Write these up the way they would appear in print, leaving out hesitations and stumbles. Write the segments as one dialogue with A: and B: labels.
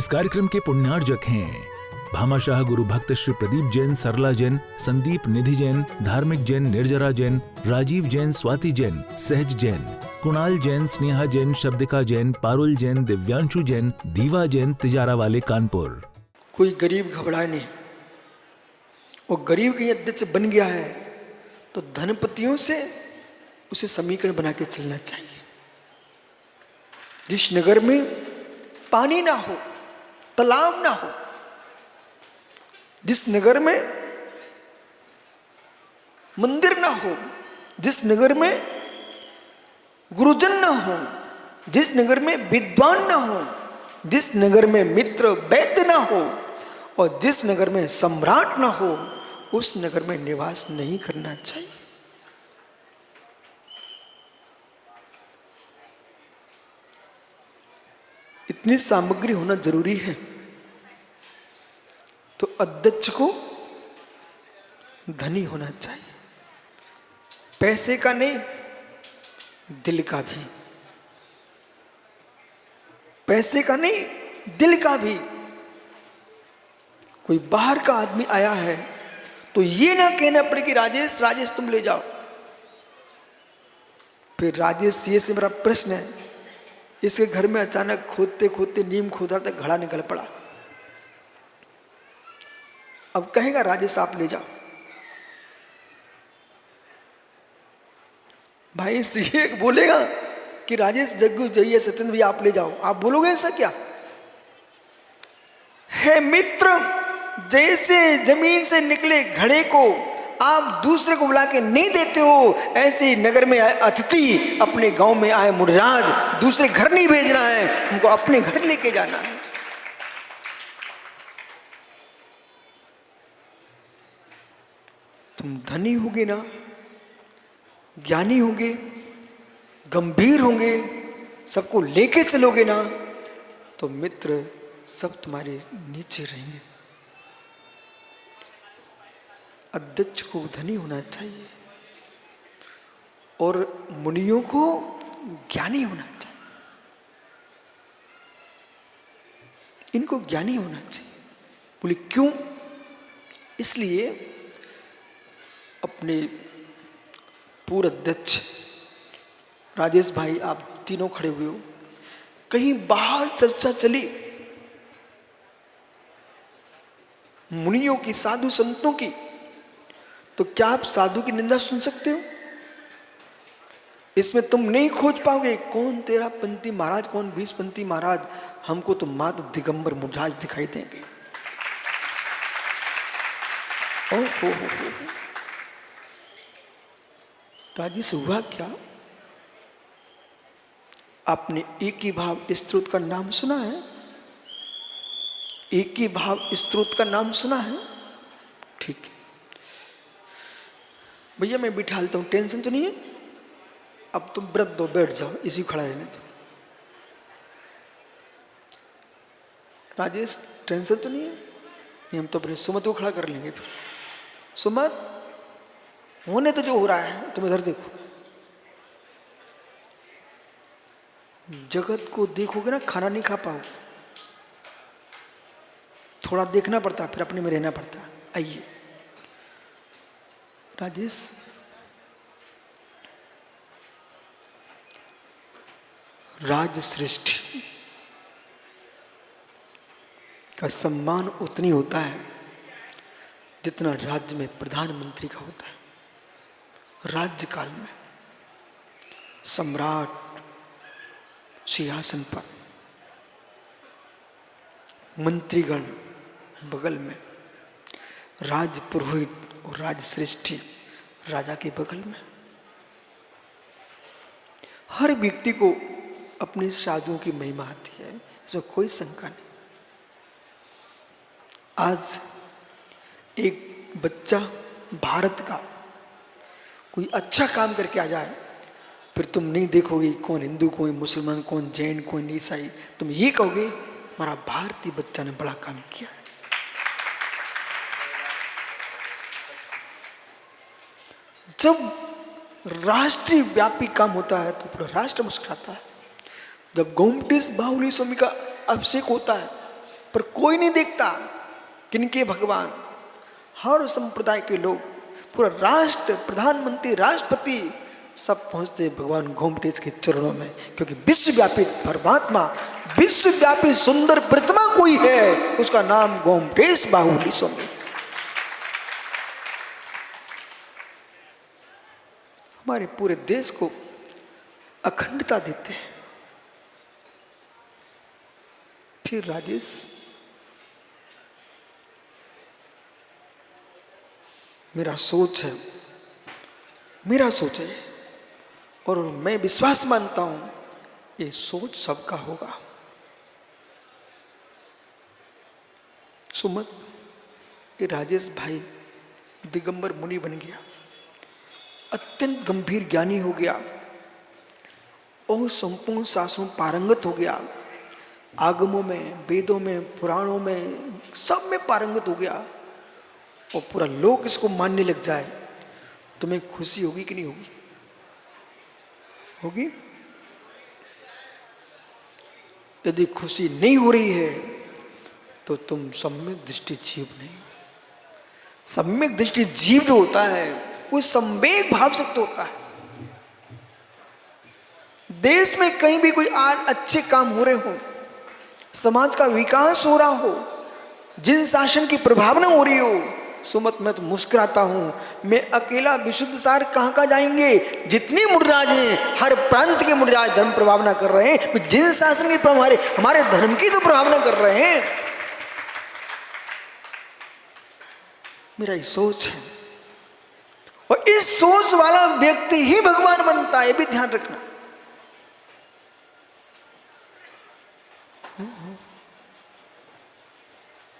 A: इस कार्यक्रम के पुण्यार्जक हैं भामाशाह गुरु भक्त श्री प्रदीप जैन, सरला जैन, संदीप निधि जैन, धार्मिक जैन, निर्जरा जैन, राजीव जैन, स्वाति जैन, सहज जैन, कुणाल जैन, स्नेहा जैन, शब्दिका जैन, पारुल जैन, दिव्यांशु जैन, दीवा जैन, तिजारा वाले कानपुर।
B: कोई गरीब घबराए नहीं, वो गरीब कहीं अध्यक्ष बन गया है तो धनपतियों से उसे समीकरण बना के चलना चाहिए। जिस नगर में पानी ना हो, तालाब ना हो, जिस नगर में मंदिर ना हो, जिस नगर में गुरुजन ना हो, जिस नगर में विद्वान ना हो, जिस नगर में मित्र वैद्य ना हो और जिस नगर में सम्राट ना हो, उस नगर में निवास नहीं करना चाहिए। इतनी सामग्री होना जरूरी है। तो अध्यक्ष को धनी होना चाहिए, पैसे का नहीं, दिल का भी। पैसे का नहीं, दिल का भी। कोई बाहर का आदमी आया है तो ये ना कहना पड़े कि राजेश राजेश तुम ले जाओ। फिर राजेश ये से मेरा प्रश्न है, इसके घर में अचानक खोदते खोदते नीम खोदा तक घड़ा निकल पड़ा, अब कहेगा राजेश आप ले जाओ। भाई सीए बोलेगा कि राजेश जग्गू जइए सत्येंद्र भैया आप ले जाओ, आप बोलोगे ऐसा क्या? है मित्र, जैसे जमीन से निकले घड़े को आप दूसरे को बुला के नहीं देते हो, ऐसे ही नगर में आए अतिथि, अपने गांव में आए मुराज, दूसरे घर नहीं भेजना है, उनको अपने घर लेके जाना है। तुम धनी होगे ना, ज्ञानी होगे, गंभीर होंगे, सबको लेके चलोगे ना, तो मित्र सब तुम्हारे नीचे रहेंगे। अध्यक्ष को धनी होना चाहिए और मुनियों को ज्ञानी होना चाहिए। इनको ज्ञानी होना चाहिए। बोले क्यों? इसलिए अपने पूर्व अध्यक्ष राजेश भाई, आप तीनों खड़े हुए हो, कहीं बाहर चर्चा चली मुनियों की, साधु संतों की, तो क्या आप साधु की निंदा सुन सकते हो? इसमें तुम नहीं खोज पाओगे कौन 13 पंथी महाराज, कौन 20 पंथी महाराज। हमको तो मात्र दिगंबर मुराज दिखाई देंगे। हो। राजेश हुआ क्या? आपने एक ही भाव स्त्रोत का नाम सुना है? एक ही भाव स्त्रोत का नाम सुना है? ठीक है भैया, मैं बिठा लेता हूं, टेंशन तो नहीं है। अब तुम व्रत दो, बैठ जाओ, इसी खड़ा रहने दो। राजेश टेंशन तो नहीं है? नहीं, हम तो अपने सुमत को खड़ा कर लेंगे। फिर सुमत, होने तो जो हो रहा है, तुम इधर देखो। जगत को देखोगे ना, खाना नहीं खा पाओगे। थोड़ा देखना पड़ता, फिर अपने में रहना पड़ता। आइए राजेश, राज सृष्टि का सम्मान उतनी होता है जितना राज्य में प्रधानमंत्री का होता है। राज्य काल में सम्राट सिंहासन पर, मंत्रीगण बगल में, राज पुरोहित और राज श्रेष्ठी राजा के बगल में। हर व्यक्ति को अपने साधुओं की महिमा आती है, इसमें कोई शंका नहीं। आज एक बच्चा भारत का कोई अच्छा काम करके आ जाए, फिर तुम नहीं देखोगे कौन हिंदू, कौन मुसलमान, कौन जैन, कौन ईसाई, तुम ये कहोगे हमारा भारतीय बच्चा ने बड़ा काम किया है। जब राष्ट्रीय व्यापी काम होता है तो पूरा राष्ट्र मुस्कुराता है। जब गोमटेश बाहुली स्वामी का अभिषेक होता है पर कोई नहीं देखता किनके भगवान। हर संप्रदाय के लोग, पूरा राष्ट्र, प्रधानमंत्री, राष्ट्रपति सब पहुंचते भगवान गोमटेश के चरणों में, क्योंकि विश्वव्यापी परमात्मा, विश्वव्यापी सुंदर प्रतिमा कोई है, उसका नाम गोमटेश बाहुली स्वामी। हमारे पूरे देश को अखंडता देते हैं। फिर राजेश, मेरा सोच है और मैं विश्वास मानता हूं ये सोच सबका होगा। सुमत, ये राजेश भाई दिगंबर मुनि बन गया, अत्यंत गंभीर ज्ञानी हो गया और संपूर्ण शास्त्रों पारंगत हो गया, आगमों में, वेदों में, पुराणों में, सब में पारंगत हो गया और पूरा लोक इसको मानने लग जाए, तुम्हें खुशी होगी कि नहीं होगी? होगी? यदि खुशी नहीं हो रही है तो तुम सम्यक दृष्टि जीव नहीं। सम्यक दृष्टि जीव जो होता है वो संवेग भाव से तो होता है। देश में कहीं भी कोई आज अच्छे काम हो रहे हो, समाज का विकास हो रहा हो, जिन शासन की प्रभावना हो रही हो, सुमत मैं तो मुस्कुराता हूं। मैं अकेला विशुद्ध सार कहां जाएंगे? जितनी मुर्राज हैं, हर प्रांत के मुर्राज धर्म प्रभावना कर रहे हैं, जिन शासन की हमारे धर्म की तो प्रभावना कर रहे हैं। मेरा ये सोच है और इस सोच वाला व्यक्ति ही भगवान बनता है, ये भी ध्यान रखना।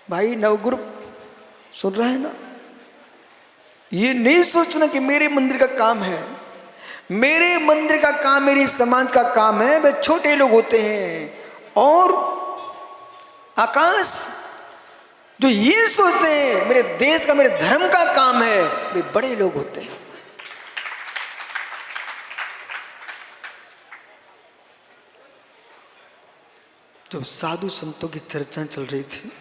B: भाई नवगुरु सुन रहे हैं ना? ये नहीं सोचना कि मेरे मंदिर का काम है, मेरे मंदिर का काम, मेरी समाज का काम है, वे छोटे लोग होते हैं। और आकाश जो ये सोचते हैं मेरे देश का, मेरे धर्म का काम है, वे बड़े लोग होते हैं। जब साधु संतों की चर्चा चल रही थी,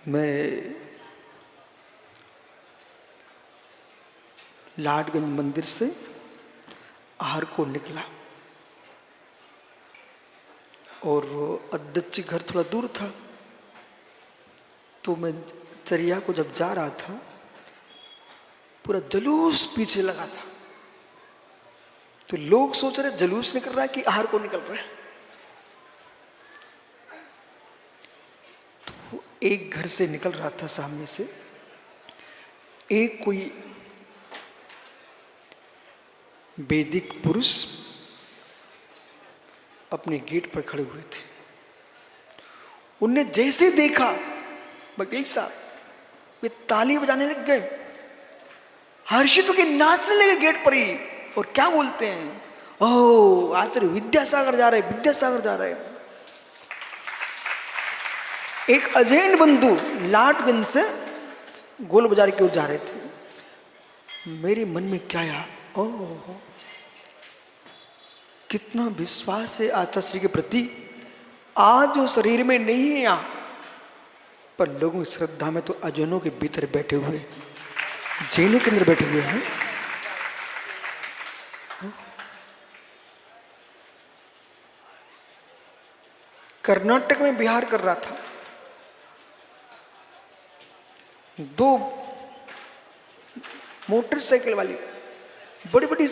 B: मैं लाडगंज मंदिर से आहार को निकला और अध्यक्ष घर थोड़ा दूर था, तो मैं चरिया को जब जा रहा था, पूरा जुलूस पीछे लगा था। तो लोग सोच रहे जुलूस निकल रहा है कि आहार को निकल रहा है। तो एक घर से निकल रहा था, सामने से एक कोई वैदिक पुरुष अपने गेट पर खड़े हुए थे। उनने जैसे देखा, वकील साहब वे ताली बजाने लग गए, हर्षित होकर नाचने लगे गेट पर ही, और क्या बोलते हैं, ओह आचार्य विद्यासागर जा रहे, विद्यासागर जा रहे। एक अजैन बंधु लाटगंज से गोल बाजार की ओर जा रहे थे। मेरे मन में क्या आया, ओह कितना विश्वास है आचार्य श्री के प्रति। आज वो शरीर में नहीं है यहाँ, पर लोगों की श्रद्धा में तो अजैनों के भीतर बैठे हुए, जैनों के अंदर बैठे हुए हैं। कर्नाटक में बिहार कर रहा था, दो मोटरसाइकिल वाली बड़ी बड़ी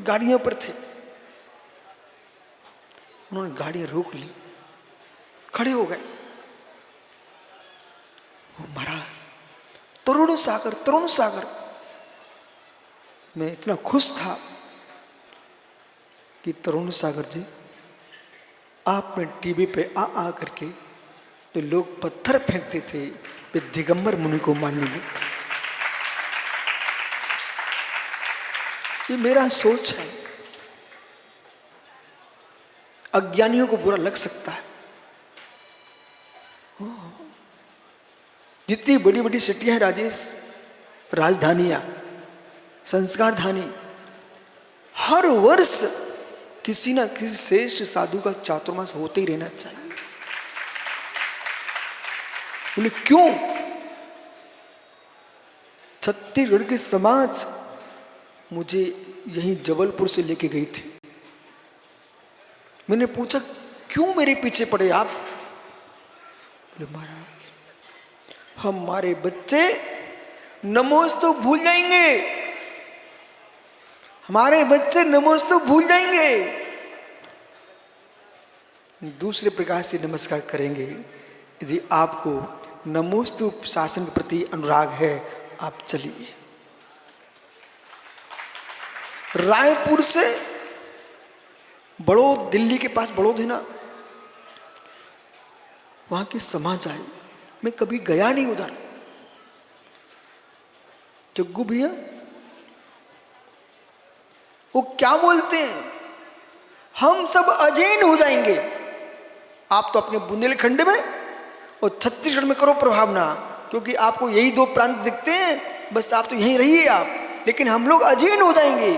B: गाड़ियों पर थे। उन्होंने गाड़ियां रोक ली, खड़े हो गए। महाराज तरुण सागर। मैं इतना खुश था कि तरुण सागर जी, आपने टीवी पे आ करके जो लोग पत्थर फेंकते थे, वे दिगंबर मुनि को मानने लगे। ये मेरा सोच है। अज्ञानियों को बुरा लग सकता है। जितनी बड़ी बड़ी सिटियां हैं राजेश, राजधानियां, संस्कार धानी, हर वर्ष किसी ना किसी श्रेष्ठ साधु का चातुर्मास होते ही रहना चाहिए। बोले क्यों? छत्तीसगढ़ के समाज मुझे यहीं जबलपुर से लेके गई थी। मैंने पूछा क्यों मेरे पीछे पड़े आप? बोले महाराज हमारे बच्चे नमोस्तु भूल जाएंगे, हमारे बच्चे नमोस्तु भूल जाएंगे, दूसरे प्रकार से नमस्कार करेंगे। यदि आपको नमोस्तु शासन के प्रति अनुराग है आप चलिए। रायपुर से बड़ौद, दिल्ली के पास बड़ौद है ना, वहां के समाज आए। मैं कभी गया नहीं उधर। जग्गू भैया वो क्या बोलते हैं, हम सब अजैन हो जाएंगे। आप तो अपने बुंदेलखंड में और छत्तीसगढ़ में करो प्रभावना, क्योंकि आपको यही दो प्रांत दिखते हैं, बस आप तो यहीं रहिए आप, लेकिन हम लोग अजैन हो जाएंगे।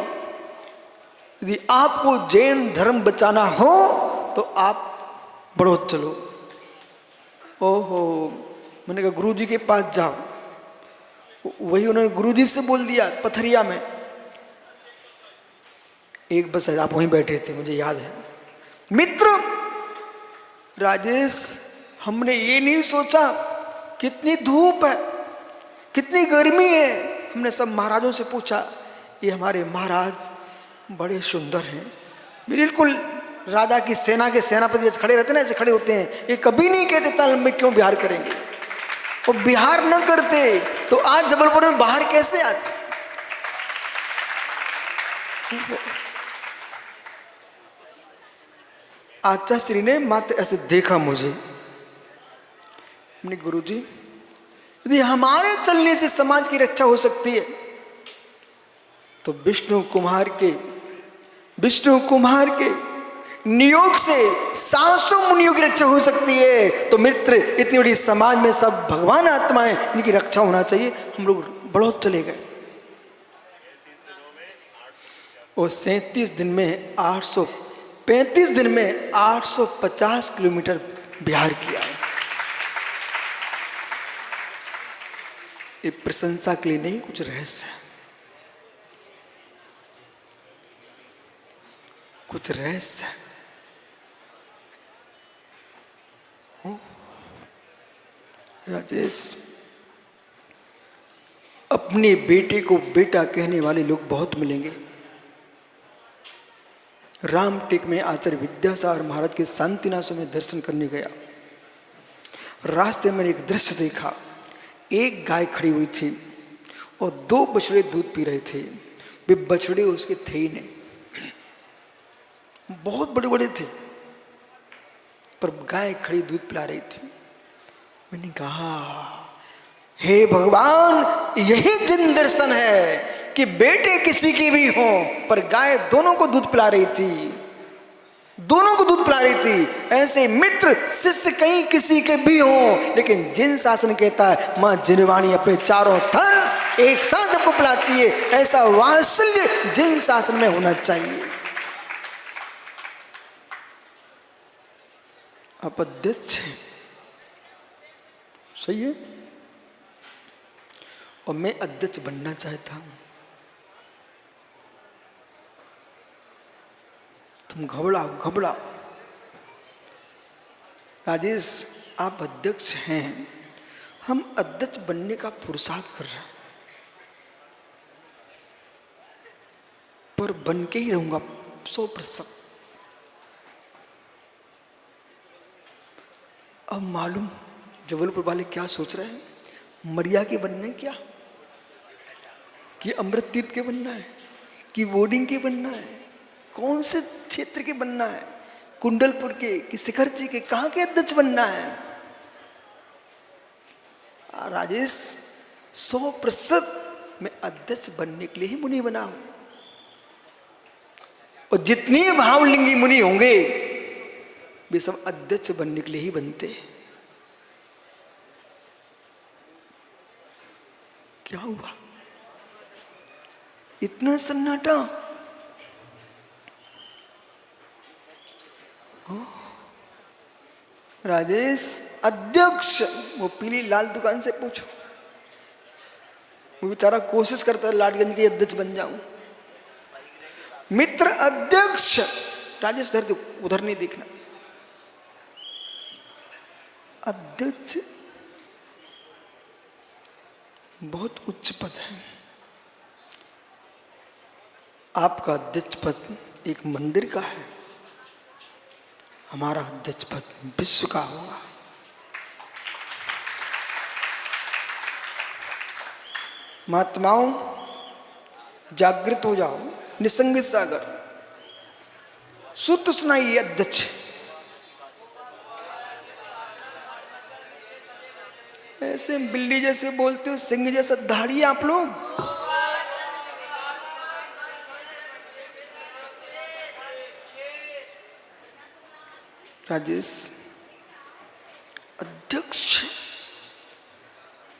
B: यदि आपको जैन धर्म बचाना हो तो आप बड़ौद चलो। ओहो, मैंने कहा गुरु जी के पास जाओ। वही उन्होंने गुरु जी से बोल दिया पथरिया में। एक बस आप वहीं बैठे थे, मुझे याद है। मित्र राजेश, हमने ये नहीं सोचा कितनी धूप है, कितनी गर्मी है। हमने सब महाराजों से पूछा, ये हमारे महाराज बड़े सुंदर हैं, बिल्कुल राजा की सेना के सेनापति जैसे खड़े रहते ना, ऐसे खड़े होते हैं। ये कभी नहीं कहते ताल में क्यों बिहार करेंगे, और बिहार न करते तो आज जबलपुर में बाहर कैसे आते। आचार्य श्री ने मात्र ऐसे देखा मुझे, अपने गुरु जी यदि हमारे चलने से समाज की रक्षा हो सकती है तो विष्णु कुमार के नियोग से 700 मुनियों की रक्षा हो सकती है। तो मित्र इतनी बड़ी समाज में सब भगवान आत्माएं, इनकी रक्षा होना चाहिए। हम लोग बड़ौद चले गए और 37 दिन में 835 दिन में 850 किलोमीटर बिहार किया। ये प्रशंसा के लिए नहीं, कुछ रहस्य है, कुछ रहस्य है। राजेश, अपने बेटे को बेटा कहने वाले लोग बहुत मिलेंगे। रामटेक में आचार्य विद्यासागर महाराज के शांतिनाश में दर्शन करने गया। रास्ते में एक दृश्य देखा, एक गाय खड़ी हुई थी और 2 बछड़े दूध पी रहे थे। वे बछड़े उसके थे ही नहीं, बहुत बड़े बड़े थे, पर गाय खड़ी दूध पिला रही थी। मैंने कहा हे भगवान, यही जिन दर्शन है कि बेटे किसी के भी हो पर गाय दोनों को दूध पिला रही थी, दोनों को दूध पिला रही थी। ऐसे मित्र शिष्य कहीं किसी के भी हो, लेकिन जिन शासन कहता है मां जिनवाणी अपने चारों थन एक साथ सबको पिलाती है, ऐसा वात्सल्य जिन शासन में होना चाहिए। आप अध्यक्ष हैं, सही है, और मैं अध्यक्ष बनना चाहता हूं। तुम घबराओ। राजेश, आप अध्यक्ष हैं, हम अध्यक्ष बनने का पुरुषार्थ कर रहे हैं, पर बन के ही रहूंगा 100%। अब मालूम जबलपुर वाले क्या सोच रहे हैं, मरिया के बनना है क्या, कि अमृत तीर्थ के बनना है, कि बोर्डिंग के बनना है, कौन से क्षेत्र के बनना है, कुंडलपुर के कि शिखरजी के, कहाँ के अध्यक्ष बनना है। राजेश, 100% मैं अध्यक्ष बनने के लिए ही मुनि बना हूं, और जितने भावलिंगी मुनि होंगे वे सब अध्यक्ष बनने के लिए ही बनते हैं। क्या हुआ, इतना सन्नाटा? राजेश अध्यक्ष, वो पीली लाल दुकान से पूछो, वो बेचारा कोशिश करता है लाडगंज के अध्यक्ष बन जाऊं। मित्र अध्यक्ष, राजेश उधर नहीं देखना। अध्यक्ष बहुत उच्च पद है। आपका अध्यक्ष पद एक मंदिर का है, हमारा अध्यक्ष पद विश्व का होगा। महात्माओं, जागृत हो जाओ, निसंग सागर, सूत्र सुनाइए अध्यक्ष। ऐसे बिल्ली जैसे बोलते हो, सिंह जैसा धाड़ी आप लोग। राजेश अध्यक्ष,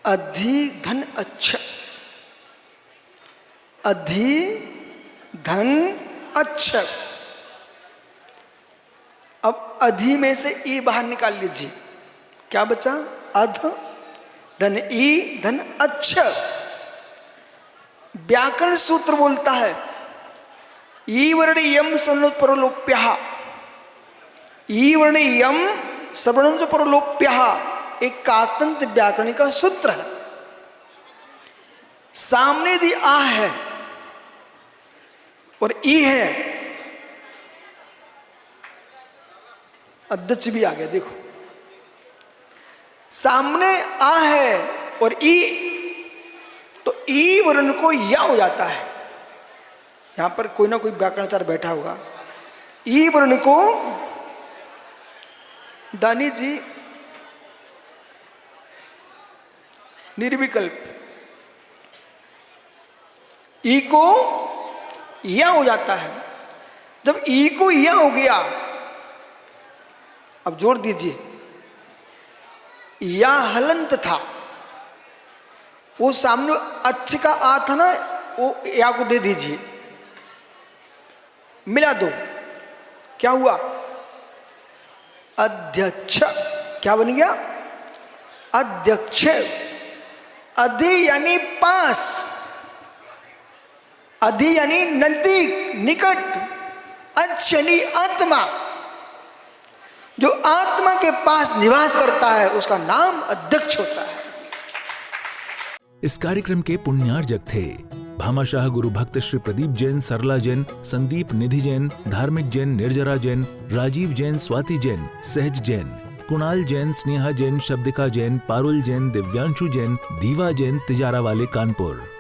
B: अधि धन अच्छा, अधि धन अच्छा। अब अधि में से ई बाहर निकाल लीजिए, क्या बचा? अध धन ई धन अच्छा। व्याकरण सूत्र बोलता है ई वर्ण यम सवर्ण परलोप्यः, ई वर्ण यम सवर्ण परलोप्यः एक कातंत व्याकरण का सूत्र है। सामने यदि आ है और ई है, अध्यक्ष भी आ गया। देखो, सामने आ है और ई, तो ई वर्ण को या हो जाता है। यहां पर कोई ना कोई व्याकरणाचार्य बैठा होगा। ई वर्ण को दानी जी निर्विकल्प, ई को या हो जाता है। जब ई को या हो गया, अब जोड़ दीजिए, या हलंत था, वो सामने अच्छ का आ था ना, वो या को दे दीजिए, मिला दो, क्या हुआ? अध्यक्ष। क्या बन गया? अध्यक्ष। अधि यानी पास, अधि यानी नजदीक, निकट, अच्छ यानी आत्मा। जो आत्मा के पास निवास करता है उसका नाम अध्यक्ष होता है।
A: इस कार्यक्रम के पुण्यार्जक थे भामाशाह गुरु भक्त श्री प्रदीप जैन, सरला जैन, संदीप निधि जैन, धार्मिक जैन, निर्जरा जैन, राजीव जैन, स्वाति जैन, सहज जैन, कुणाल जैन, स्नेहा जैन, शब्दिका जैन, पारुल जैन, दिव्यांशु जैन, दीवा जैन, तिजारा वाले कानपुर।